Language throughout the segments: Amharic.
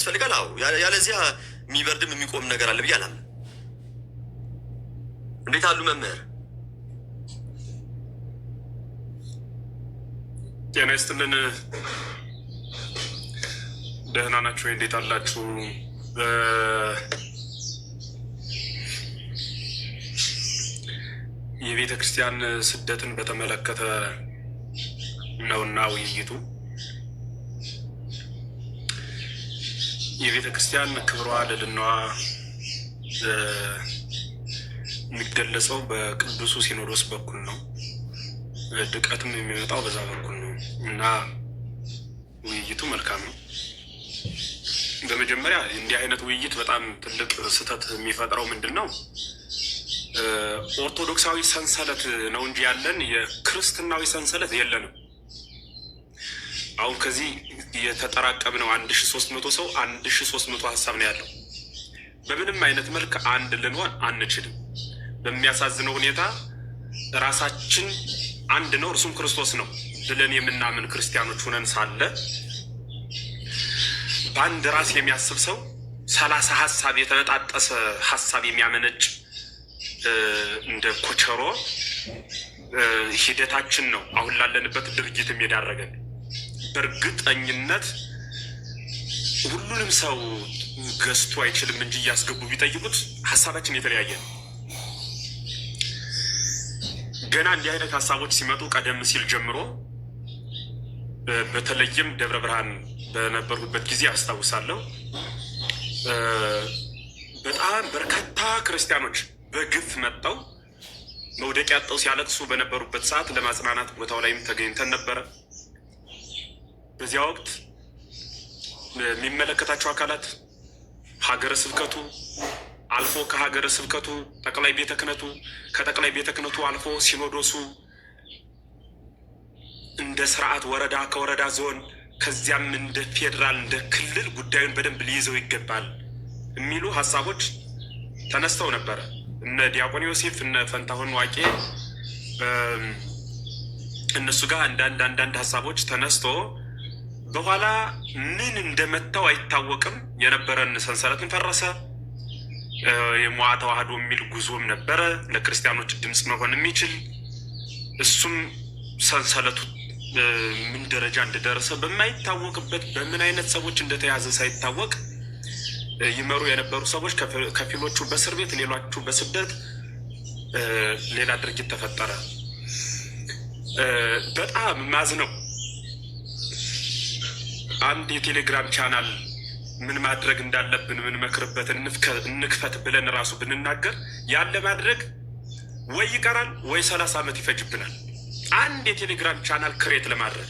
ያስፈልጋል። አዎ ያለዚያ የሚበርድም የሚቆም ነገር አለ ብዬ አላምንም። እንዴት አሉ መምህር? ጤና ይስጥልን። ደህና ናችሁ? እንዴት አላችሁ? የቤተ ክርስቲያን ስደትን በተመለከተ ነውና ውይይቱ የቤተ ክርስቲያን ክብሯ ልዕልናዋ የሚገለጸው በቅዱሱ ሲኖዶስ በኩል ነው። ድቀትም የሚመጣው በዛ በኩል ነው እና ውይይቱ መልካም ነው። በመጀመሪያ እንዲህ አይነት ውይይት በጣም ትልቅ ስህተት የሚፈጥረው ምንድን ነው? ኦርቶዶክሳዊ ሰንሰለት ነው እንጂ ያለን የክርስትናዊ ሰንሰለት የለንም። አሁን ከዚህ የተጠራቀምነው 1300 ሰው 1300 ሀሳብ ነው ያለው። በምንም አይነት መልክ አንድ ልንሆን አንችልም። በሚያሳዝነው ሁኔታ ራሳችን አንድ ነው እርሱም ክርስቶስ ነው ብለን የምናምን ክርስቲያኖች ሆነን ሳለ በአንድ ራስ የሚያስብ ሰው 30 ሀሳብ የተበጣጠሰ ሀሳብ የሚያመነጭ እንደ ኮቸሮ ሂደታችን ነው አሁን ላለንበት ድርጊትም የዳረገን። በእርግጠኝነት ሁሉንም ሰው ገዝቶ አይችልም እንጂ እያስገቡ ቢጠይቁት ሀሳባችን የተለያየ ነው። ገና እንዲህ አይነት ሀሳቦች ሲመጡ ቀደም ሲል ጀምሮ በተለይም ደብረ ብርሃን በነበርኩበት ጊዜ አስታውሳለሁ። በጣም በርካታ ክርስቲያኖች በግፍ መጥተው መውደቂያ ያጣው ሲያለቅሱ በነበሩበት ሰዓት ለማጽናናት ቦታው ላይም ተገኝተን ነበረ። በዚያ ወቅት የሚመለከታቸው አካላት ሀገረ ስብከቱ አልፎ ከሀገረ ስብከቱ ጠቅላይ ቤተ ክህነቱ ከጠቅላይ ቤተ ክህነቱ አልፎ ሲኖዶሱ እንደ ስርዓት ወረዳ ከወረዳ ዞን ከዚያም እንደ ፌዴራል እንደ ክልል ጉዳዩን በደንብ ሊይዘው ይገባል የሚሉ ሀሳቦች ተነስተው ነበረ። እነ ዲያቆን ዮሴፍ እነ ፈንታሁን ዋቄ እነሱ ጋር አንዳንድ ሀሳቦች ተነስቶ በኋላ ምን እንደመታው አይታወቅም። የነበረን ሰንሰለትን ፈረሰ። የሞዓ ተዋህዶ የሚል ጉዞም ነበረ ለክርስቲያኖች ድምፅ መሆን የሚችል እሱም ሰንሰለቱ ምን ደረጃ እንደደረሰ በማይታወቅበት በምን አይነት ሰዎች እንደተያዘ ሳይታወቅ ይመሩ የነበሩ ሰዎች ከፊሎቹ በእስር ቤት ሌሎቹ በስደት ሌላ ድርጊት ተፈጠረ። በጣም ማዝነው አንድ የቴሌግራም ቻናል ምን ማድረግ እንዳለብን ምን መክርበት እንክፈት ብለን ራሱ ብንናገር ያለ ማድረግ ወይ ይቀራል ወይ 30 ዓመት ይፈጅብናል። አንድ የቴሌግራም ቻናል ክሬት ለማድረግ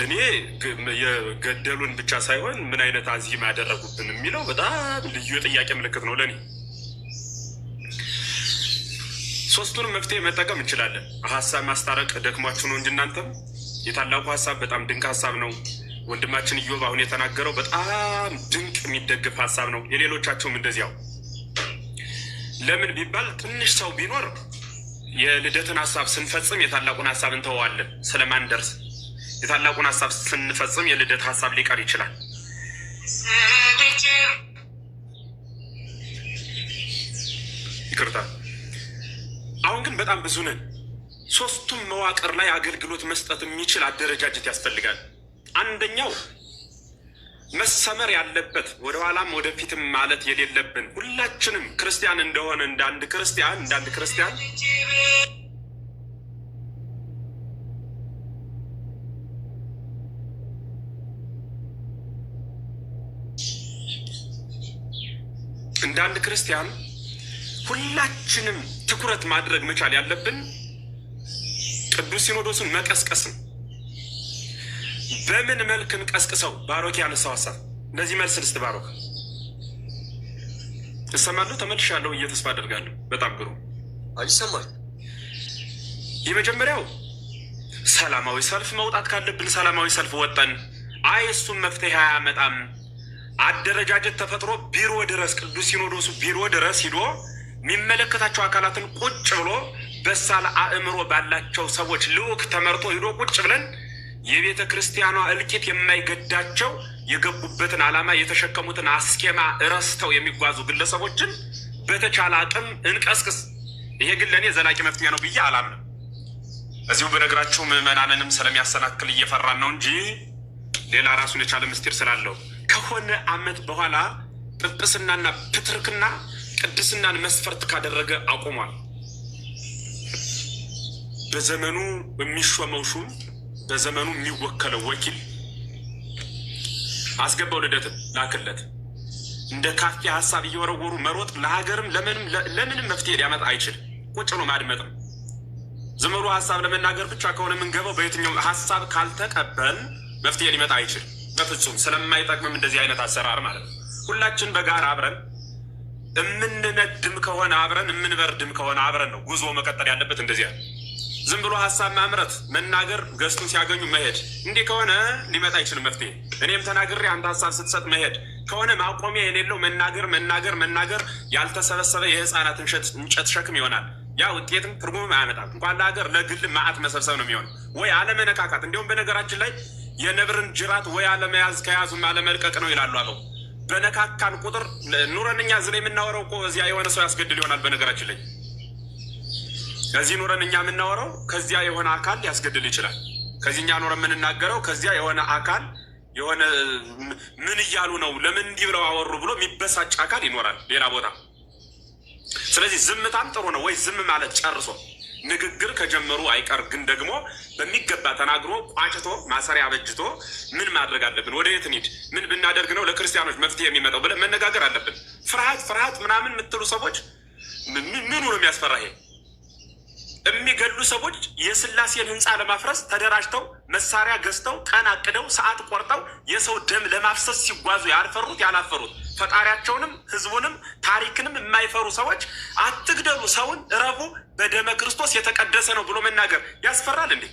እኔ የገደሉን ብቻ ሳይሆን ምን አይነት አዚም ያደረጉብን የሚለው በጣም ልዩ የጥያቄ ምልክት ነው ለኔ። ሶስቱንም መፍትሄ መጠቀም እንችላለን። ሀሳብ ማስታረቅ ደክሟችሁ ነው እንጂ እናንተም የታላቁ ሀሳብ በጣም ድንቅ ሀሳብ ነው። ወንድማችን ኢዮብ አሁን የተናገረው በጣም ድንቅ የሚደግፍ ሀሳብ ነው። የሌሎቻቸውም እንደዚያው። ለምን ቢባል ትንሽ ሰው ቢኖር የልደትን ሀሳብ ስንፈጽም የታላቁን ሀሳብ እንተዋለን ስለማንደርስ። የታላቁን ሀሳብ ስንፈጽም የልደት ሀሳብ ሊቀር ይችላል። ይቅርታ። አሁን ግን በጣም ብዙ ነን። ሶስቱም መዋቅር ላይ አገልግሎት መስጠት የሚችል አደረጃጀት ያስፈልጋል። አንደኛው መሰመር ያለበት ወደኋላም ወደፊትም ማለት የሌለብን ሁላችንም ክርስቲያን እንደሆነ እንዳንድ ክርስቲያን እንዳንድ ክርስቲያን ሁላችንም ትኩረት ማድረግ መቻል ያለብን ቅዱስ ሲኖዶሱን መቀስቀስ ነው። በምን መልክ እንቀስቅሰው? ባሮክ ያነሳው ሀሳብ ለዚህ መልስ ልስጥ። ባሮክ እሰማለሁ፣ ተመልሻለሁ፣ እየተስፋ አደርጋለሁ። በጣም ግሩ ይሰማል። የመጀመሪያው ሰላማዊ ሰልፍ መውጣት ካለብን ሰላማዊ ሰልፍ ወጠን፣ አይ እሱም መፍትሄ አያመጣም፣ አደረጃጀት ተፈጥሮ ቢሮ ድረስ ቅዱስ ሲኖዶሱ ቢሮ ድረስ ሂዶ የሚመለከታቸው አካላትን ቁጭ ብሎ በሳል አእምሮ ባላቸው ሰዎች ልዑክ ተመርቶ ሂዶ ቁጭ ብለን የቤተ ክርስቲያኗ እልቂት የማይገዳቸው የገቡበትን ዓላማ የተሸከሙትን አስኬማ ረስተው የሚጓዙ ግለሰቦችን በተቻለ አቅም እንቀስቅስ። ይሄ ግን ለእኔ ዘላቂ መፍትሄ ነው ብዬ አላምንም። እዚሁ በነገራችሁ ምዕመናንንም ስለሚያሰናክል እየፈራን ነው እንጂ ሌላ ራሱን የቻለ ምስጢር ስላለው ከሆነ ዓመት በኋላ ጵጵስናና ፕትርክና ቅድስናን መስፈርት ካደረገ አቁሟል። በዘመኑ የሚሾመው ሹም በዘመኑ የሚወከለው ወኪል አስገባው ልደትን ላክለት እንደ ካፌ ሀሳብ እየወረወሩ መሮጥ ለሀገርም ለምንም መፍትሄ ሊያመጣ አይችልም። ቁጭ ብሎ ማድመጥ ነው። ዝም ብሎ ሀሳብ ለመናገር ብቻ ከሆነ የምንገባው በየትኛው ሀሳብ ካልተቀበል መፍትሄ ሊመጣ አይችልም በፍጹም። ስለማይጠቅምም እንደዚህ አይነት አሰራር ማለት ነው። ሁላችን በጋራ አብረን የምንነድም ከሆነ አብረን የምንበርድም ከሆነ አብረን ነው ጉዞ መቀጠል ያለበት። እንደዚያ ዝም ብሎ ሀሳብ ማምረት መናገር ገዝቱን ሲያገኙ መሄድ እንዲህ ከሆነ ሊመጣ አይችልም መፍትሄ። እኔም ተናግሬ አንተ ሀሳብ ስትሰጥ መሄድ ከሆነ ማቆሚያ የሌለው መናገር ያልተሰበሰበ የህፃናት እንጨት ሸክም ይሆናል። ያ ውጤትም ትርጉምም አያመጣም። እንኳን ለሀገር ለግል ማዕት መሰብሰብ ነው የሚሆነው ወይ አለመነካካት። እንዲሁም በነገራችን ላይ የነብርን ጅራት ወይ አለመያዝ ከያዙም አለመልቀቅ ነው ይላሉ አለው። በነካካን ቁጥር ኑረን እኛ እዚህ ላይ የምናወራው እኮ እዚያ የሆነ ሰው ያስገድል ይሆናል። በነገራችን ላይ ከዚህ ኑረን እኛ የምናወራው ከዚያ የሆነ አካል ያስገድል ይችላል። ከዚህ እኛ ኑረን የምንናገረው ከዚያ የሆነ አካል የሆነ ምን እያሉ ነው ለምን እንዲህ ብለው አወሩ ብሎ የሚበሳጭ አካል ይኖራል ሌላ ቦታ። ስለዚህ ዝምታም ጥሩ ነው ወይ ዝም ማለት ጨርሶ ንግግር ከጀመሩ አይቀር ግን ደግሞ በሚገባ ተናግሮ ቋጭቶ ማሰሪያ አበጅቶ ምን ማድረግ አለብን፣ ወደ የት እንሂድ፣ ምን ብናደርግ ነው ለክርስቲያኖች መፍትሄ የሚመጣው ብለን መነጋገር አለብን። ፍርሃት ምናምን የምትሉ ሰዎች ምኑ ነው የሚያስፈራ? ይሄ የሚገሉ ሰዎች የስላሴን ህንፃ ለማፍረስ ተደራጅተው መሳሪያ ገዝተው ቀን አቅደው ሰዓት ቆርጠው የሰው ደም ለማፍሰስ ሲጓዙ ያልፈሩት ያላፈሩት ፈጣሪያቸውንም ህዝቡንም ታሪክንም የማይፈሩ ሰዎች አትግደሉ፣ ሰውን እረቡ፣ በደመ ክርስቶስ የተቀደሰ ነው ብሎ መናገር ያስፈራል እንዴ?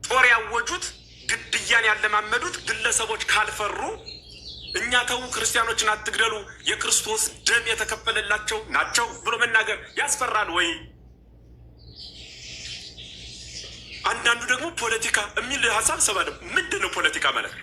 ጦር ያወጁት ግድያን ያለማመዱት ግለሰቦች ካልፈሩ እኛ ተው ክርስቲያኖችን አትግደሉ የክርስቶስ ደም የተከፈለላቸው ናቸው ብሎ መናገር ያስፈራል ወይ? አንዳንዱ ደግሞ ፖለቲካ የሚል ሀሳብ ሰባለ። ምንድን ነው ፖለቲካ ማለት?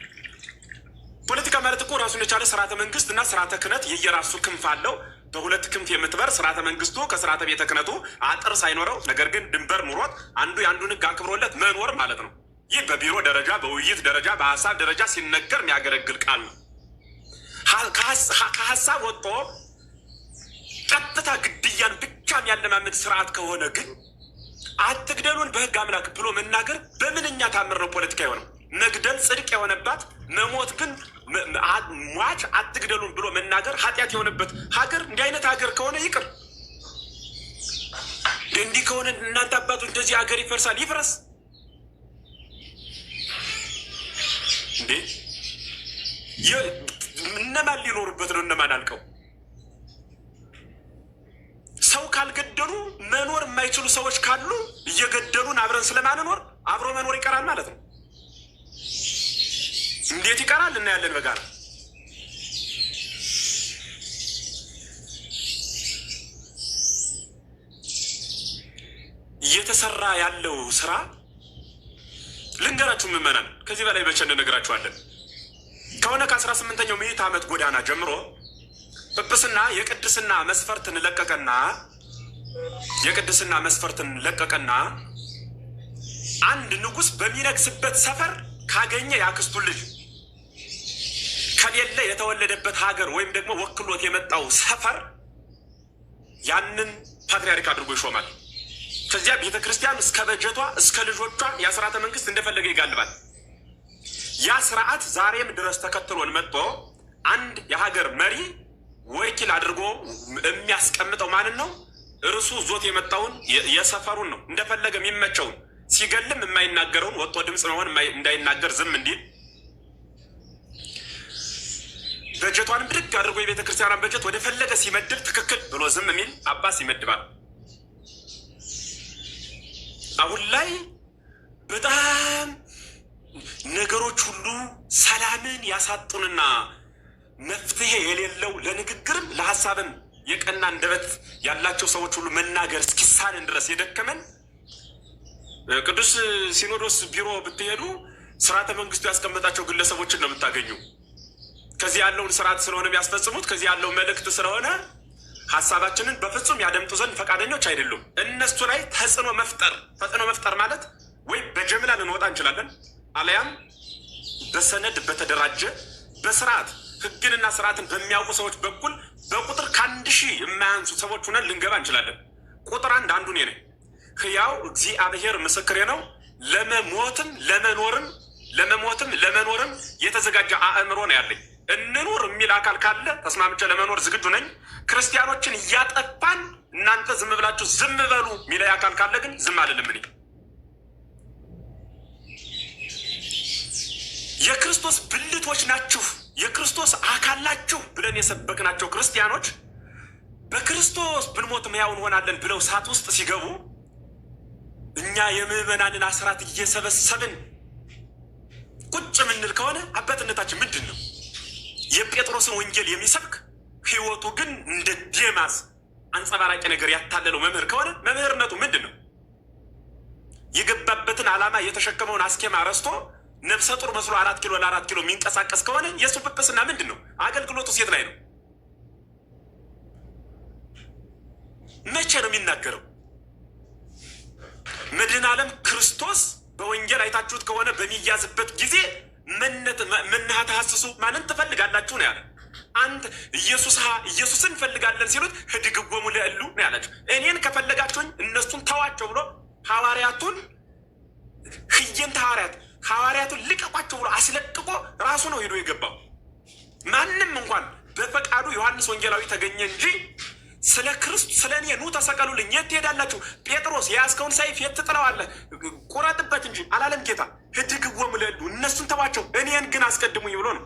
ፖለቲካ ማለት እኮ ራሱን የቻለ ስርዓተ መንግስት እና ስርዓተ ክህነት የየራሱ ክንፍ አለው። በሁለት ክንፍ የምትበር ስርዓተ መንግስቱ ከስርዓተ ቤተ ክህነቱ አጥር ሳይኖረው ነገር ግን ድንበር ኑሮት አንዱ የአንዱን ህግ አክብሮለት መኖር ማለት ነው። ይህ በቢሮ ደረጃ በውይይት ደረጃ በሀሳብ ደረጃ ሲነገር የሚያገለግል ቃል ነው። ከሀሳብ ወጥቶ ቀጥታ ግድያን ብቻ የሚያለማምድ ስርዓት ከሆነ ግን አትግደሉን በህግ አምላክ ብሎ መናገር በምንኛ ታምር ነው ፖለቲካ የሆነው? መግደል ጽድቅ የሆነባት መሞት ግን ሟች አትግደሉን ብሎ መናገር ኃጢአት የሆነበት ሀገር እንዲህ አይነት ሀገር ከሆነ ይቅር። እንዲህ ከሆነ እናንተ አባቱ እንደዚህ ሀገር ይፈርሳል፣ ይፍረስ እንዴ? እነማን ሊኖሩበት ነው? እነማን አልቀው? ሰው ካልገደሉ መኖር የማይችሉ ሰዎች ካሉ እየገደሉን አብረን ስለማንኖር አብሮ መኖር ይቀራል ማለት ነው። እንዴት ይቀራል? እናያለን በጋራ። እየተሰራ ያለው ስራ ልንገራችሁ ምዕመናን፣ ከዚህ በላይ በቸ እንነግራችኋለን። ከሆነ ከ18ኛው ምዕተ ዓመት ጎዳና ጀምሮ ጵጵስና የቅድስና መስፈርትን ለቀቀና አንድ ንጉስ በሚነግስበት ሰፈር ካገኘ ያክስቱን ልጅ ከሌለ የተወለደበት ሀገር ወይም ደግሞ ወክሎት የመጣው ሰፈር ያንን ፓትርያርክ አድርጎ ይሾማል። ከዚያ ቤተ ክርስቲያን እስከ በጀቷ እስከ ልጆቿ የስርዓተ መንግስት እንደፈለገ ይጋልባል። ያ ስርዓት ዛሬም ድረስ ተከትሎን መጥቶ አንድ የሀገር መሪ ወኪል አድርጎ የሚያስቀምጠው ማንን ነው? እርሱ ዞት የመጣውን የሰፈሩን ነው። እንደፈለገ የሚመቸውን ሲገልም የማይናገረውን ወጥቶ ድምፅ መሆን እንዳይናገር ዝም እንዲል በጀቷን ብድግ አድርጎ የቤተ ክርስቲያኗን በጀት ወደ ፈለገ ሲመድብ ትክክል ብሎ ዝም የሚል ጳጳስ ይመድባል። አሁን ላይ በጣም ነገሮች ሁሉ ሰላምን ያሳጡንና መፍትሄ የሌለው ለንግግርም ለሀሳብም የቀና አንደበት ያላቸው ሰዎች ሁሉ መናገር እስኪሳንን ድረስ የደከመን ቅዱስ ሲኖዶስ ቢሮ ብትሄዱ ስርዓተ መንግስቱ ያስቀመጣቸው ግለሰቦችን ነው የምታገኙ። ከዚህ ያለውን ስርዓት ስለሆነ የሚያስፈጽሙት፣ ከዚህ ያለው መልእክት ስለሆነ ሀሳባችንን በፍጹም ያደምጡ ዘንድ ፈቃደኞች አይደሉም። እነሱ ላይ ተጽዕኖ መፍጠር ማለት ወይ በጀምላ ልንወጣ እንችላለን፣ አለያም በሰነድ በተደራጀ በስርዓት ህግንና ስርዓትን በሚያውቁ ሰዎች በኩል በቁጥር ከ1000 የማያንሱ ሰዎች ሆነን ልንገባ እንችላለን። ቁጥር አንዱ እኔ ነኝ። ሕያው እግዚአብሔር ምስክሬ ነው። ለመሞትም ለመኖርም የተዘጋጀ አእምሮ ነው ያለኝ። እንኑር የሚል አካል ካለ ተስማምቼ ለመኖር ዝግጁ ነኝ። ክርስቲያኖችን እያጠፋን እናንተ ዝም ብላችሁ ዝም በሉ የሚል አካል ካለ ግን ዝም አልልም። እኔ የክርስቶስ ብልቶች ናችሁ፣ የክርስቶስ አካል ናችሁ ብለን የሰበክናቸው ክርስቲያኖች በክርስቶስ ብንሞትም ሕያው እንሆናለን ብለው እሳት ውስጥ ሲገቡ እኛ የምዕመናንን አስራት እየሰበሰብን ቁጭ ምንል ከሆነ አባትነታችን ምንድን ነው? የጴጥሮስን ወንጌል የሚሰብክ ህይወቱ ግን እንደ ዴማስ አንጸባራቂ ነገር ያታለለው መምህር ከሆነ መምህርነቱ ምንድን ነው? የገባበትን ዓላማ የተሸከመውን አስኬማ ረስቶ ነፍሰ ጡር መስሎ 4 ኪሎ ለ4 ኪሎ የሚንቀሳቀስ ከሆነ የእሱ ጵጵስና ምንድን ነው? አገልግሎቱ ሴት ላይ ነው። መቼ ነው የሚናገረው? መድኃኔ ዓለም ክርስቶስ በወንጌል አይታችሁት ከሆነ በሚያዝበት ጊዜ መናሃተሐስሱ ማንን ትፈልጋላችሁ ነው ያለ። አንተ ኢየሱስን እንፈልጋለን ሲሉት ህድግጎሙ ለእሉ ነው ያላቸው። እኔን ከፈለጋችሁኝ እነሱን ተዋቸው ብሎ ሐዋርያቱን ሐዋርያቱን ልቀቋቸው ብሎ አስለቅቆ ራሱ ነው ሄዶ የገባው። ማንም እንኳን በፈቃዱ ዮሐንስ ወንጌላዊ ተገኘ እንጂ ስለ ክርስቶስ ስለ እኔ ኑ ተሰቀሉልኝ የት ትሄዳላችሁ? ጴጥሮስ የያዝከውን ሰይፍ የት ትጥለዋለህ? ቁረጥበት እንጂ አላለም ጌታ። ህድግጎሙ ለእሉ እነሱን ተዋቸው እኔን ግን አስቀድሙኝ ብሎ ነው።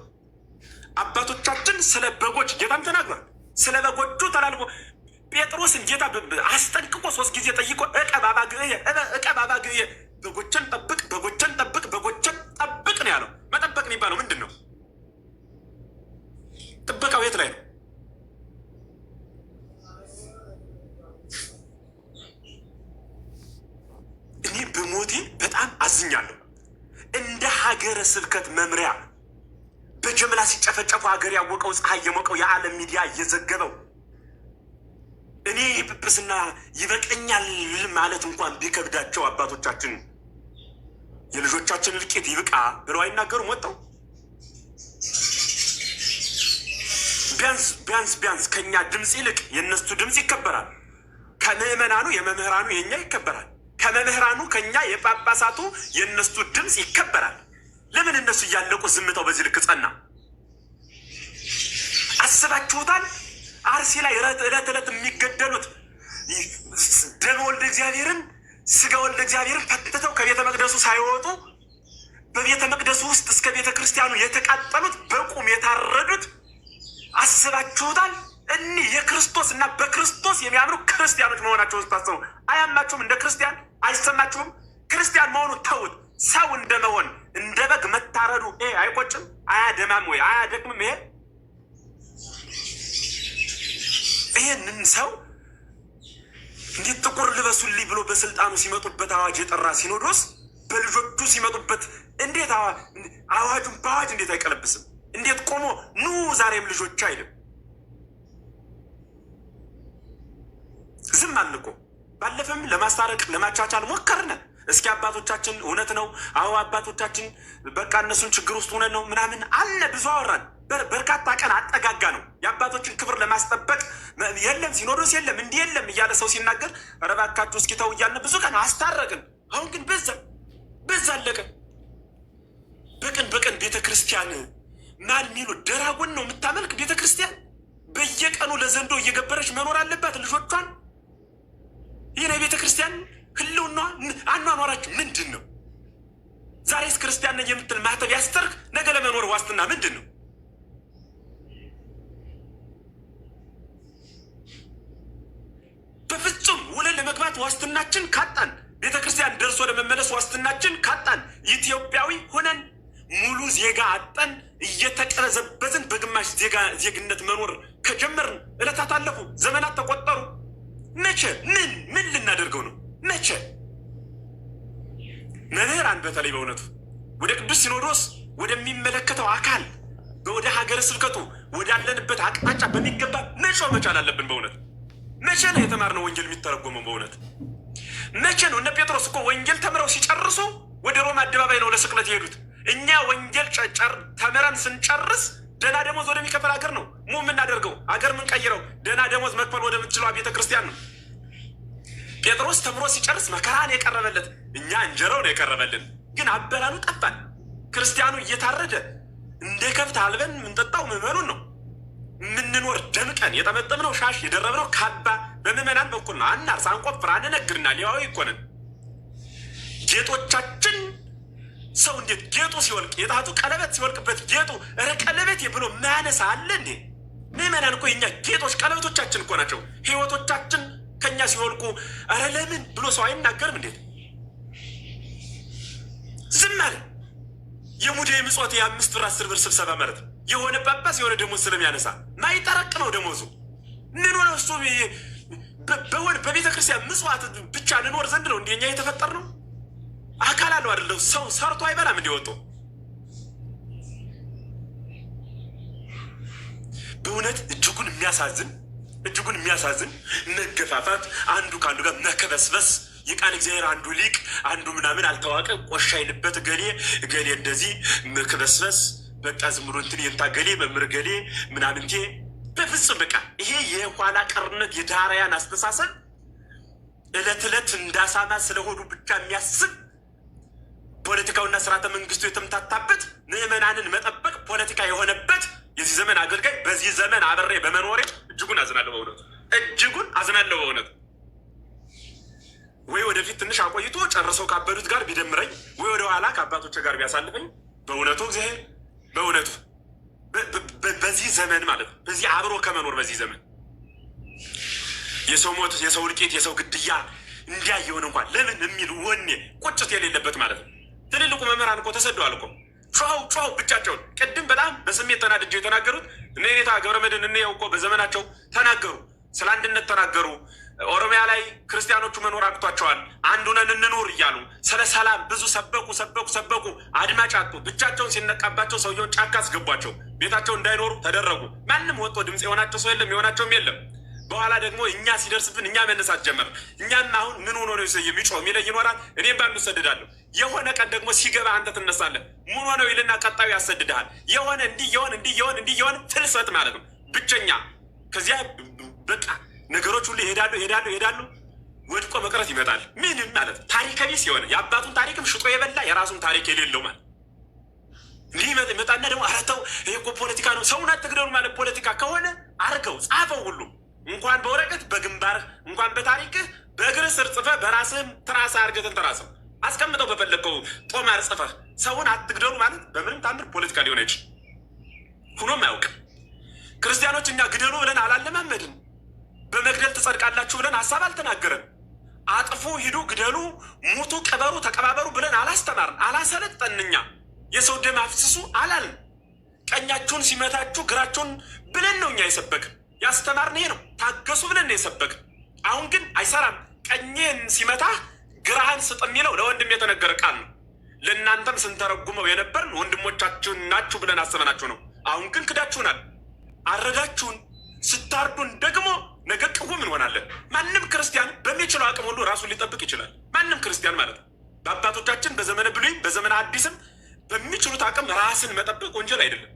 አባቶቻችን ስለ በጎች ጌታም ተናግሯል። ስለ በጎቹ ተላልፎ ጴጥሮስን ጌታ አስጠንቅቆ 3 ጊዜ ጠይቆ እቀባባ ግየ በጎችን ጠብቅ ነው ያለው። መጠበቅ የሚባለው ምንድን ነው? ጥበቃው የት ላይ ነው? እኔ በሞቴ በጣም አዝኛለሁ። እንደ ሀገረ ስብከት መምሪያ በጀምላ ሲጨፈጨፉ ሀገር ያወቀው ፀሐይ የሞቀው የዓለም ሚዲያ እየዘገበው እኔ ጵጵስና ይበቀኛል ማለት እንኳን ቢከብዳቸው አባቶቻችን የልጆቻችን ልቄት ይብቃ ብለው አይናገሩም? ወጣው ቢያንስ ከኛ ድምፅ ይልቅ የእነሱ ድምፅ ይከበራል። ከምዕመናኑ የመምህራኑ የኛ ይከበራል። ከመምህራኑ ከኛ የጳጳሳቱ የእነሱ ድምፅ ይከበራል። ለምን እነሱ እያለቁ ዝምታው በዚህ ልክ ጸና? አስባችሁታል? አርሲ ላይ ዕለት የሚገደሉት ደመ ወልደ እግዚአብሔርን ስጋ ወልደ እግዚአብሔርን ፈትተው ከቤተ መቅደሱ ሳይወጡ በቤተ መቅደሱ ውስጥ እስከ ቤተ ክርስቲያኑ የተቃጠሉት በቁም የታረዱት አስባችሁታል? እኒህ የክርስቶስ እና በክርስቶስ የሚያምኑ ክርስቲያኖች መሆናቸውን ስታስቡ አያማችሁም? እንደ ክርስቲያን አይሰማችሁም? ክርስቲያን መሆኑ ተውት። ሰው እንደመሆን እንደ በግ መታረዱ አይቆጭም? አያደማም ወይ? አያደክምም? ይሄንን ሰው እንዴት ጥቁር ልበሱልኝ ብሎ በስልጣኑ ሲመጡበት አዋጅ የጠራ ሲኖዶስ በልጆቹ ሲመጡበት እንዴት አዋጁን በአዋጅ እንዴት አይቀለብስም? እንዴት ቆሞ ኑ ዛሬም ልጆች አይልም? ዝም አልቆ ባለፈም ለማስታረቅ ለማቻቻል ሞከርነ። እስኪ አባቶቻችን እውነት ነው፣ አዎ አባቶቻችን በቃ እነሱን ችግር ውስጥ ሆነን ነው ምናምን አለ። ብዙ አወራን። በርካታ ቀን አጠጋጋ ነው የአባቶችን ክብር ለማስጠበቅ የለም ሲኖዶስ የለም እንዲህ የለም እያለ ሰው ሲናገር ኧረ እባካችሁ እስኪ ተው እያልን ብዙ ቀን አስታረቅን። አሁን ግን በዛ አለቀ። በቀን ቤተ ክርስቲያን ማን ሚሉ ደራጎን ነው የምታመልክ ቤተ ክርስቲያን በየቀኑ ለዘንዶ እየገበረች መኖር አለባት ልጆቿን። ይህ ነው የቤተ ክርስቲያን ህልውና። አኗኗራችሁ ምንድን ነው? ዛሬስ ክርስቲያን ነኝ የምትል ማህተብ ያስተርክ ነገ ለመኖር ዋስትና ምንድን ነው? በፍጹም ውለን ለመግባት ዋስትናችን ካጣን፣ ቤተ ክርስቲያን ደርሶ ለመመለስ ዋስትናችን ካጣን፣ ኢትዮጵያዊ ሆነን ሙሉ ዜጋ አጠን እየተቀረዘበዝን በግማሽ ዜግነት መኖር ከጀመርን ዕለታት አለፉ፣ ዘመናት ተቆጠሩ። መቼ ምን ልናደርገው ነው? መቼ መምህራን በተለይ በእውነቱ ወደ ቅዱስ ሲኖዶስ ወደሚመለከተው አካል ወደ ሀገረ ስብከቱ ወዳለንበት አቅጣጫ በሚገባ መጮህ መቻል አለብን። በእውነት መቼ ነው የተማርነው ወንጌል የሚተረጎመው? በእውነት መቼ ነው? እነ ጴጥሮስ እኮ ወንጌል ተምረው ሲጨርሱ ወደ ሮማ አደባባይ ነው ለስቅለት የሄዱት። እኛ ወንጌል ተምረን ስንጨርስ ደህና ደሞዝ ወደሚከፈል ሀገር ነው የምናደርገው። ሀገር የምንቀይረው ደህና ደሞዝ መክፈል ወደምትችለው ቤተ ክርስቲያን ነው። ጴጥሮስ ተምሮ ሲጨርስ መከራን የቀረበለት፣ እኛ እንጀራው ነው የቀረበልን። ግን አበላሉ ጠፋን። ክርስቲያኑ እየታረደ እንደ ከብት አልበን የምንጠጣው ምዕመኑን ነው። የምንኖር ደምቀን የጠመጠምነው ሻሽ የደረብነው ካባ በምዕመናን በኩል ነው። አናርስ፣ አንቆፍር፣ አንነግርና ሌዋዊ ይኮንን ጌጦቻችን ሰው እንዴት ጌጡ ሲወልቅ የጣቱ ቀለበት ሲወልቅበት ጌጡ ቀለበት ብሎ ማያነሳ አለ እንዴ? ምዕመናን እኮ የኛ ጌጦች ቀለበቶቻችን እኮ ናቸው። ህይወቶቻችን ከኛ ሲወልቁ ለምን ብሎ ሰው አይናገርም? እንዴት ዝም አለ? የሙዳየ ምጽዋት የ5 ብር 10 ብር ስብሰባ ማለት የሆነ ጳጳስ የሆነ ደሞዝ ስለሚያነሳ ማይጠረቅ ነው ደሞዙ። ምን ሆነ እሱ በቤተ ክርስቲያን ምጽዋት ብቻ እንኖር ዘንድ ነው እንደኛ የተፈጠር ነው? አካል አለው አይደለም? ሰው ሰርቶ አይበላም እንዲወጡ። በእውነት እጅጉን የሚያሳዝን መገፋፋት፣ አንዱ ከአንዱ ጋር መከበስበስ፣ የቃል እግዚአብሔር አንዱ ሊቅ አንዱ ምናምን አልተዋቀ ቆሻይልበት ገሌ እንደዚህ መከበስበስ፣ በቃ ዝም ብሎ እንትን የንታ ገሌ መምህር ገሌ ምናምንቴ። በፍጹም በቃ ይሄ የኋላ ቀርነት የዳራያን አስተሳሰብ እለት ዕለት እንዳሳማ ስለሆዱ ብቻ የሚያስብ ፖለቲካውና ስርዓተ መንግስቱ የተምታታበት ምዕመናንን መጠበቅ ፖለቲካ የሆነበት የዚህ ዘመን አገልጋይ በዚህ ዘመን አብሬ በመኖሬ እጅጉን አዝናለሁ። በእውነቱ እጅጉን አዝናለሁ። በእውነቱ ወይ ወደፊት ትንሽ አቆይቶ ጨርሰው ካበዱት ጋር ቢደምረኝ፣ ወይ ወደ ኋላ ከአባቶች ጋር ቢያሳልፈኝ። በእውነቱ እግዚአብሔር በእውነቱ በዚህ ዘመን ማለት ነው፣ በዚህ አብሮ ከመኖር በዚህ ዘመን የሰው ሞት፣ የሰው እልቂት፣ የሰው ግድያ እንዲያየውን እንኳን ለምን የሚል ወኔ ቁጭት የሌለበት ማለት ነው። ትልልቁ መምህራን እኮ ተሰደዋል እኮ ጮኸው ብቻቸውን። ቅድም በጣም በስሜት ተናድጀው የተናገሩት እነ ኔታ ገብረመድህን እንየው እኮ በዘመናቸው ተናገሩ፣ ስለ አንድነት ተናገሩ። ኦሮሚያ ላይ ክርስቲያኖቹ መኖር አቅቷቸዋል፣ አንዱ ነን እንኑር እያሉ ስለ ሰላም ብዙ ሰበኩ። አድማጭ አጡ። ብቻቸውን ሲነቃባቸው ሰውየውን ጫካ አስገቧቸው፣ ቤታቸው እንዳይኖሩ ተደረጉ። ማንም ወጥቶ ድምፅ የሆናቸው ሰው የለም፣ የሆናቸውም የለም። በኋላ ደግሞ እኛ ሲደርስብን እኛ መነሳት ጀመር። እኛም አሁን ምን ሆኖ ነው የሚጮህ የሚለይ ይኖራል። እኔም ባንዱ ሰድዳለሁ። የሆነ ቀን ደግሞ ሲገባ አንተ ትነሳለህ። ምን ሆነው ይልና ቀጣዩ ያሰድድሃል። የሆነ እንዲህ ፍልሰት ማለት ነው፣ ብቸኛ። ከዚያ በቃ ነገሮች ሁሉ ይሄዳሉ። ወድቆ መቅረት ይመጣል። ምንም ማለት ታሪከ ቢስ የሆነ የአባቱን ታሪክም ሽጦ የበላ የራሱን ታሪክ የሌለው ማለት እንዲህ ይመጣና ደግሞ አረተው ይሄ እኮ ፖለቲካ ነው፣ ሰውን አትግደሉ ማለት ፖለቲካ ከሆነ አርገው ጻፈው ሁሉ እንኳን በወረቀት በግንባርህ እንኳን በታሪክህ በእግር ስር ጽፈህ በራስህም ትራሳ አርገትን ተራሰው አስቀምጠው በፈለግከው ጦማር ጽፈህ ሰውን አትግደሉ ማለት በምንም ታምር ፖለቲካ ሊሆን አይችል ሁኖም አያውቅም። ክርስቲያኖች እኛ ግደሉ ብለን አላለማመድን፣ በመግደል ትጸድቃላችሁ ብለን ሀሳብ አልተናገረን፣ አጥፉ፣ ሂዱ፣ ግደሉ፣ ሙቱ፣ ቀበሩ፣ ተቀባበሩ ብለን አላስተማርን፣ አላሰለጠን። እኛ የሰው ደም አፍስሱ አላልን። ቀኛችሁን ሲመታችሁ ግራችሁን ብለን ነው እኛ የሰበክን፣ ያስተማርን ይሄ ነው። ታገሱ ብለን ነው የሰበክን። አሁን ግን አይሰራም። ቀኝህን ሲመታህ ግራህን ስጥ የሚለው ለወንድም የተነገረ ቃል ነው። ለእናንተም ስንተረጉመው የነበርን ወንድሞቻችሁን ናችሁ ብለን አሰበናችሁ ነው። አሁን ግን ክዳችሁናል፣ አረዳችሁን። ስታርዱን ደግሞ ነገ ቅውም እንሆናለን። ማንም ክርስቲያን በሚችለው አቅም ሁሉ ራሱን ሊጠብቅ ይችላል። ማንም ክርስቲያን ማለት ነው። በአባቶቻችን በዘመነ ብሉይም በዘመነ አዲስም በሚችሉት አቅም ራስን መጠበቅ ወንጀል አይደለም።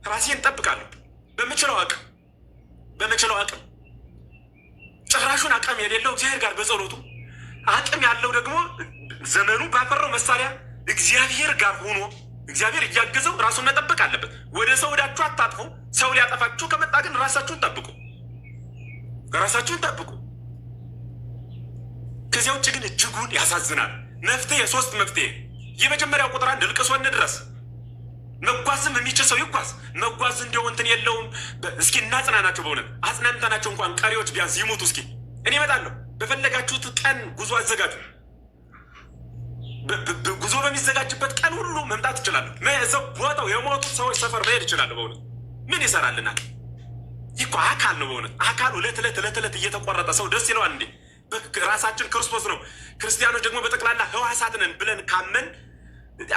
ራሴን እጠብቃለሁ በምችለው አቅም ጭራሹን አቅም የሌለው እግዚአብሔር ጋር በጸሎቱ አቅም ያለው ደግሞ ዘመኑ ባፈራው መሳሪያ እግዚአብሔር ጋር ሆኖ እግዚአብሔር እያገዘው ራሱን መጠበቅ አለበት። ወደ ሰው ወዳችሁ አታጥፉ። ሰው ሊያጠፋችሁ ከመጣ ግን ራሳችሁን ጠብቁ። ከዚያ ውጭ ግን እጅጉን ያሳዝናል። መፍትሄ 3 መፍትሄ። የመጀመሪያው ቁጥር 1 እልቅሶ እንድረስ። መጓዝም የሚችል ሰው ይጓዝ። መጓዝ እንዲያው እንትን የለውም። እስኪ እናጽናናቸው። በእውነት አጽናንተናቸው እንኳን ቀሪዎች ቢያንስ ይሞቱ። እስኪ እኔ እመጣለሁ። በፈለጋችሁት ቀን ጉዞ አዘጋጁ። ጉዞ በሚዘጋጅበት ቀን ሁሉ መምጣት እችላለሁ። እዛው ቦታው የሞቱት ሰዎች ሰፈር መሄድ እችላለሁ። በእውነት ምን ይሰራልናል? ይህ እኮ አካል ነው። በእውነት አካሉ ዕለት ዕለት እየተቆረጠ ሰው ደስ ይለዋል እንዴ? ራሳችን ክርስቶስ ነው። ክርስቲያኖች ደግሞ በጠቅላላ ህዋሳት ነን ብለን ካመን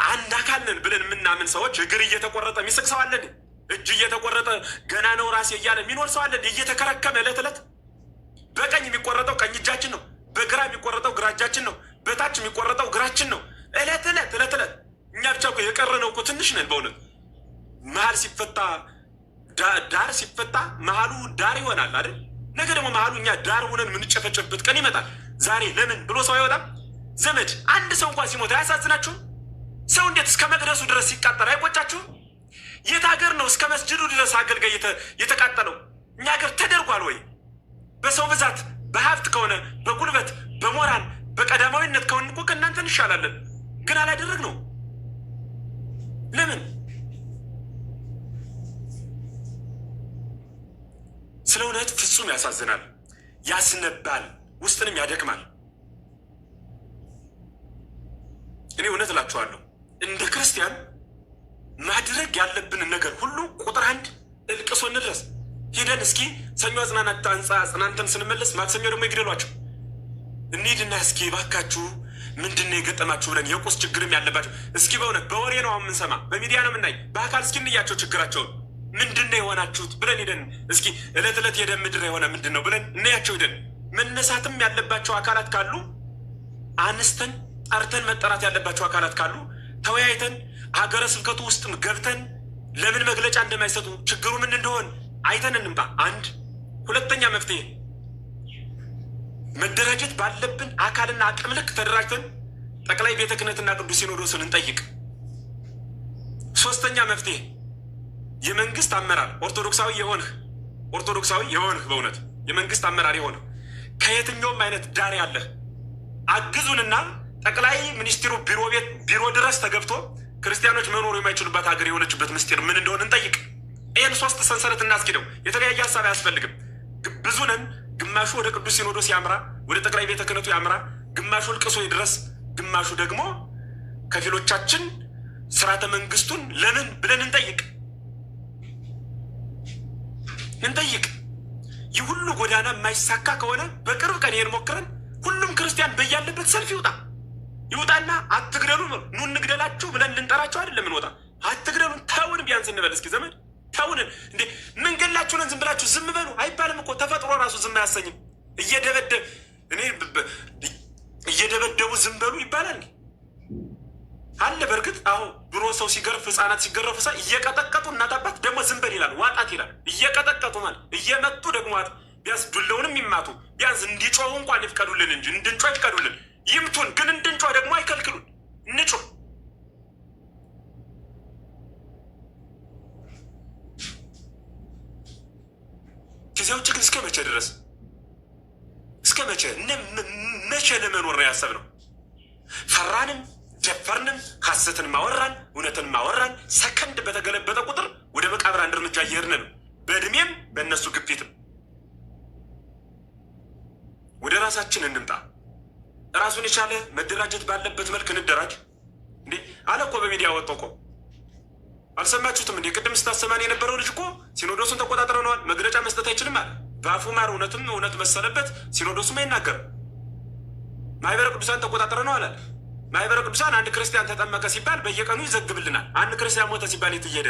አንድ አካል ነን ብለን የምናምን ሰዎች እግር እየተቆረጠ የሚስቅ ሰው አለን። እጅ እየተቆረጠ ገና ነው ራሴ እያለ የሚኖር ሰው አለን። እየተከረከመ ዕለት ዕለት በቀኝ የሚቆረጠው ቀኝ እጃችን ነው። በግራ የሚቆረጠው ግራ እጃችን ነው። በታች የሚቆረጠው እግራችን ነው። ዕለት ዕለት እኛ ብቻ እኮ የቀረነው እኮ ትንሽ ነን በእውነት። መሀል ሲፈታ ዳር ሲፈታ መሀሉ ዳር ይሆናል አይደል? ነገ ደግሞ መሀሉ እኛ ዳር ሆነን የምንጨፈጨፍበት ቀን ይመጣል። ዛሬ ለምን ብሎ ሰው አይወጣም? ዘመድ አንድ ሰው እንኳን ሲሞት አያሳዝናችሁም? ሰው እንዴት እስከ መቅደሱ ድረስ ሲቃጠል አይቆጫችሁም? የት ሀገር ነው እስከ መስጅዱ ድረስ አገልጋይ የተቃጠለው? እኛ ሀገር ተደርጓል ወይ? በሰው ብዛት በሀብት ከሆነ በጉልበት በሞራል በቀዳማዊነት ከሆነ እኮ ከእናንተ እንሻላለን። ግን አላደረግ ነው። ለምን? ስለ እውነት ፍጹም ያሳዝናል፣ ያስነባል፣ ውስጥንም ያደክማል። እኔ እውነት እላችኋለሁ እንደ ክርስቲያን ማድረግ ያለብንን ነገር ሁሉ ቁጥር 1 እልቅሶ እንድረስ። ሄደን እስኪ ሰኞ አጽናንተን ስንመለስ ማክሰኞ ደግሞ ይግደሏቸው እንሂድና እስኪ ባካችሁ ምንድነው የገጠማችሁ ብለን የቁስ ችግርም ያለባቸው እስኪ በእውነት በወሬ ነው የምንሰማ፣ በሚዲያ ነው የምናይ፣ በአካል እስኪ እንያቸው ችግራቸውን ምንድነው የሆናችሁት ብለን ሄደን እስኪ ዕለት ዕለት የደም ምድር የሆነ ምንድን ነው ብለን እናያቸው። ሄደን መነሳትም ያለባቸው አካላት ካሉ አንስተን ጠርተን መጠራት ያለባቸው አካላት ካሉ ተወያይተን ሀገረ ስብከቱ ውስጥ ገብተን ለምን መግለጫ እንደማይሰጡ ችግሩ ምን እንደሆን አይተን እንምጣ። አንድ ሁለተኛ መፍትሄ መደራጀት ባለብን አካልና አቅም ልክ ተደራጅተን ጠቅላይ ቤተ ክህነትና ቅዱስ ሲኖዶስን እንጠይቅ። ሶስተኛ መፍትሄ የመንግስት አመራር ኦርቶዶክሳዊ የሆንህ በእውነት የመንግስት አመራር የሆንህ ከየትኛውም አይነት ዳር ያለህ አግዙንና ጠቅላይ ሚኒስትሩ ቢሮ ድረስ ተገብቶ ክርስቲያኖች መኖሩ የማይችሉባት ሀገር የሆነችበት ምስጢር ምን እንደሆነ እንጠይቅ። ይህን 3 ሰንሰለት እናስኪደው። የተለያየ ሀሳብ አያስፈልግም። ብዙ ነን። ግማሹ ወደ ቅዱስ ሲኖዶስ ያምራ፣ ወደ ጠቅላይ ቤተ ክህነቱ ያምራ፣ ግማሹ ልቅሶ ይድረስ፣ ግማሹ ደግሞ ከፊሎቻችን ስርዓተ መንግስቱን ለምን ብለን እንጠይቅ። ይህ ሁሉ ጎዳና የማይሳካ ከሆነ በቅርብ ቀን ይሄን ሞክረን ሁሉም ክርስቲያን በያለበት ሰልፍ ይውጣና አትግደሉን፣ ኑ እንግደላችሁ ብለን ልንጠራቸው አይደለም እንወጣ። አትግደሉን፣ ተውን ቢያንስ እንበል እስኪ። ዘመድ ተውንን እንዴ! ምን ገላችሁንን ዝም ብላችሁ ዝም በሉ አይባልም እኮ። ተፈጥሮ ራሱ ዝም አያሰኝም። እየደበደቡ ዝም በሉ ይባላል አለ። በእርግጥ አሁን ድሮ ሰው ሲገርፍ ህፃናት ሲገረፉ እየቀጠቀጡ እናት አባት ደግሞ ዝም በል ይላል፣ ዋጣት ይላል። እየቀጠቀጡ ማለት እየመጡ ደግሞ ቢያንስ ዱለውንም ይማቱ፣ ቢያንስ እንዲጮሁ እንኳን ይፍቀዱልን እንጂ እንድንጮህ ይፍቀዱልን። ይምቱን፣ ግን እንድንጮህ ደግሞ አይከልክሉን። እንጮህ። ከዚያ ውጭ ግን እስከ መቼ ድረስ መቼ ለመኖር ነው ያሰብነው? ፈራንም ደፈርንም ሐሰትን ማወራን እውነትን ማወራን ሰከንድ በተገለበጠ ቁጥር ወደ መቃብር አንድ እርምጃ እየሄድን ነው። በእድሜም በእነሱ ግፊትም ወደ ራሳችን እንምጣ። ራሱን የቻለ መደራጀት ባለበት መልክ እንደራጅ። እንዴ አለ እኮ በሚዲያ ወጣው እኮ አልሰማችሁትም እንዴ? ቅድም ስታሰማን የነበረው ልጅ እኮ ሲኖዶሱን ተቆጣጥረነዋል፣ መግለጫ መስጠት አይችልም አለ። በአፉ ማር እውነት መሰለበት። ሲኖዶሱም አይናገርም። ማህበረ ቅዱሳን ተቆጣጥረነዋል አለ። ማህበረ ቅዱሳን አንድ ክርስቲያን ተጠመቀ ሲባል በየቀኑ ይዘግብልናል። አንድ ክርስቲያን ሞተ ሲባል የት እየሄደ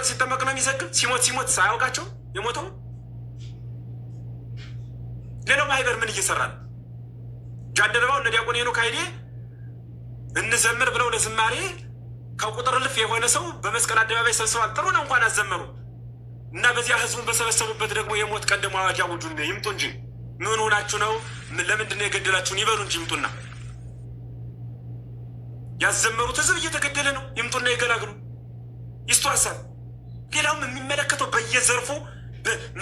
ሲጠመቅ ነው የሚዘግብ? ሲሞት ሳያውቃቸው የሞተው። ሌላው ማህበር ምን እየሰራ ነው? ጃንደረባው እነ ዲያቆን ሄኖክ ኃይሌ እንዘምር ብለው ለዝማሬ ከቁጥር እልፍ የሆነ ሰው በመስቀል አደባባይ ሰብስባል። ጥሩ ነው እንኳን አዘመሩ እና በዚያ ህዝቡን በሰበሰቡበት ደግሞ የሞት ቀን ደግሞ አዋጅ አውጁ። ይምጡ እንጂ ምን ሆናችሁ ነው? ለምንድን ነው የገደላችሁን? ይበሉ እንጂ ይምጡና። ያዘመሩት ህዝብ እየተገደለ ነው። ይምጡና ይገላግሉ፣ ይስጡ ሀሳብ። ሌላውም የሚመለከተው በየዘርፉ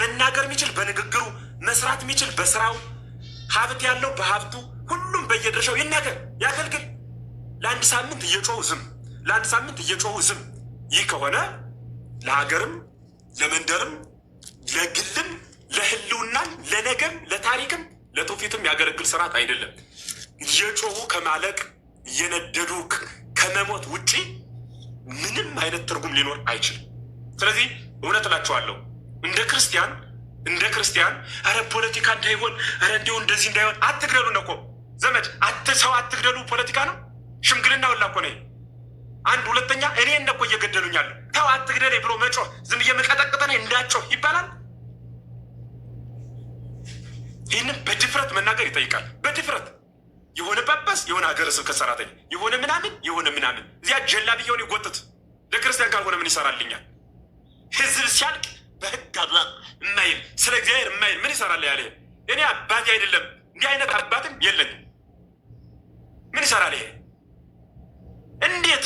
መናገር የሚችል በንግግሩ፣ መስራት የሚችል በስራው፣ ሀብት ያለው በሀብቱ፣ ሁሉም በየድርሻው ይናገር፣ ያገልግል። ለአንድ ሳምንት እየጮሁ ዝም ይህ ከሆነ ለሀገርም ለመንደርም ለግልም ለህልውናም ለነገም ለታሪክም ለትውፊትም ያገለግል ስርዓት አይደለም። እየጮሁ ከማለቅ እየነደዱ ከመሞት ውጪ ምንም አይነት ትርጉም ሊኖር አይችልም። ስለዚህ እውነት እላችኋለሁ እንደ ክርስቲያን እንደ ክርስቲያን አረ ፖለቲካ እንዳይሆን አረ እንዲሁ እንደዚህ እንዳይሆን አትግደሉ ነው እኮ ዘመድ ሰው አትግደሉ ፖለቲካ ነው ሽምግልና ወላ እኮ ነው። አንድ ሁለተኛ እኔ እኮ እየገደሉኛል ተው አትግደለኝ ብሎ መጮህ ዝም እየመቀጠቅጠ ነው እንዳጮህ ይባላል። ይህንን በድፍረት መናገር ይጠይቃል። በድፍረት የሆነ ጳጳስ የሆነ ሀገረ ስብከት ሰራተኛ የሆነ ምናምን እዚያ ጀላቢ የሆነ ይጎትት ለክርስቲያን ካልሆነ ምን ይሰራልኛል? ህዝብ ሲያልቅ በህግ አላህ የማይል ስለ እግዚአብሔር የማይል ምን ይሰራል ያለ እኔ አባቴ አይደለም እንዲህ አይነት አባትም የለኝም። ምን ይሰራል ይሄ? እንዴት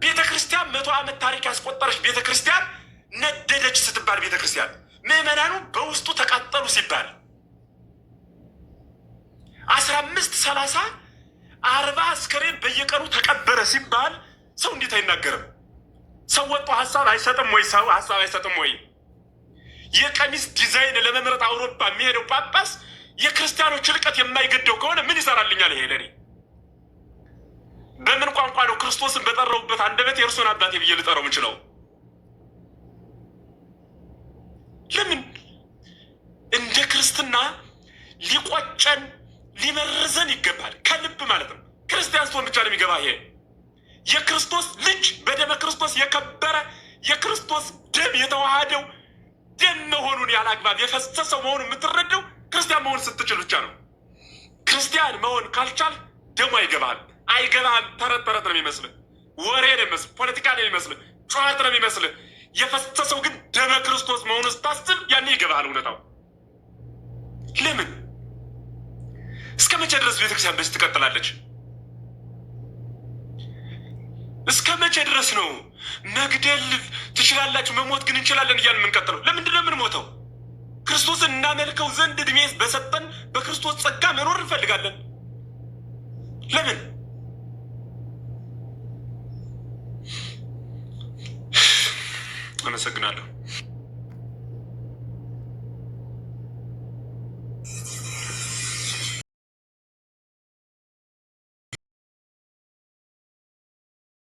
ቤተ ክርስቲያን 100 ዓመት ታሪክ ያስቆጠረች ቤተ ክርስቲያን ነደደች ስትባል ቤተ ክርስቲያን ምዕመናኑ በውስጡ ተቃጠሉ ሲባል 15 30 40 አስከሬን በየቀኑ ተቀበረ ሲባል ሰው እንዴት አይናገርም? ሰው ወጥቶ ሀሳብ አይሰጥም ወይ? ሰው ሀሳብ አይሰጥም ወይ? የቀሚስ ዲዛይን ለመምረጥ አውሮፓ የሚሄደው ጳጳስ የክርስቲያኖች ልቀት የማይገደው ከሆነ ምን ይሰራልኛል ይሄ ለኔ? በምን ቋንቋ ነው ክርስቶስን በጠራውበት አንደበት የእርሱን አባቴ ብዬ ልጠራው ምችለው? ለምን እንደ ክርስትና ሊቆጨን ሊመርዘን ይገባል። ከልብ ማለት ነው። ክርስቲያን ስትሆን ብቻ ነው የሚገባ ይሄ የክርስቶስ ልጅ በደመ ክርስቶስ የከበረ የክርስቶስ ደም የተዋሃደው ደም መሆኑን ያለ አግባብ የፈሰሰው መሆኑን የምትረዳው ክርስቲያን መሆን ስትችል ብቻ ነው። ክርስቲያን መሆን ካልቻል ደሙ አይገባም። ተረት ተረት ነው የሚመስልህ፣ ወሬ ነው የሚመስልህ፣ ፖለቲካ ነው የሚመስልህ፣ ጨዋታ ነው የሚመስልህ። የፈሰሰው ግን ደመ ክርስቶስ መሆኑን ስታስብ ያኔ ይገባሃል እውነታው። ለምን እስከ መቼ ድረስ ቤተክርስቲያን በዚህ ትቀጥላለች? እስከ መቼ ድረስ ነው መግደል ትችላላችሁ መሞት ግን እንችላለን እያልን የምንቀጥለው? ለምንድን ነው የምንሞተው? ክርስቶስን እናመልከው ዘንድ እድሜ በሰጠን በክርስቶስ ጸጋ መኖር እንፈልጋለን። ለምን? አመሰግናለሁ።